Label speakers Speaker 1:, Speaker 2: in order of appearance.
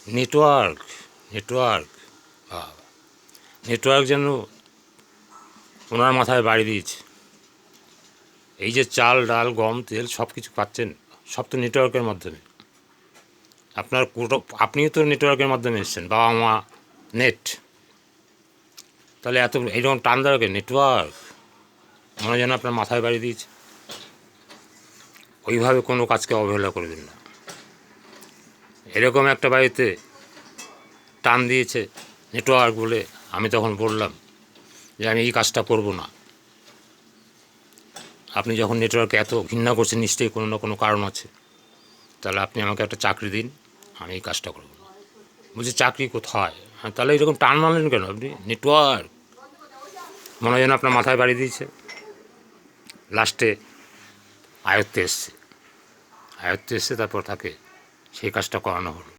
Speaker 1: Network network network যেন ওনার মাথায় বাড়ি দিয়েছে। এই যে চাল ডাল গম তেল সব কিছু পাচ্ছেন, সব তো নেটওয়ার্কের মাধ্যমে। আপনার আপনিও তো নেটওয়ার্কের মাধ্যমে এসছেন, বাবা মা নেট, তাহলে এত এইরকম টান দেওয়াকে নেটওয়ার্ক মনে যেন আপনার মাথায় বাড়ি দিয়েছে। ওইভাবে কোনো কাজকে অবহেলা করবেন না। এরকম একটা বাড়িতে টান দিয়েছে নেটওয়ার্ক বলে, আমি তখন বললাম যে আমি এই কাজটা করব না। আপনি যখন নেটওয়ার্কে এত ঘৃণা করছেন, নিশ্চয়ই কোনো না কোনো কারণ আছে। তাহলে আপনি আমাকে একটা চাকরি দিন, আমি এই কাজটা করব না। বলছি চাকরি কোথায়? তাহলে এরকম টান মারলেন কেন আপনি? নেটওয়ার্ক মনে হয় যেন আপনার মাথায় বাড়ি দিয়েছে। লাস্টে আয়ত্তে এসছে, তারপর তাকে সেই কাজটা করানো হলো।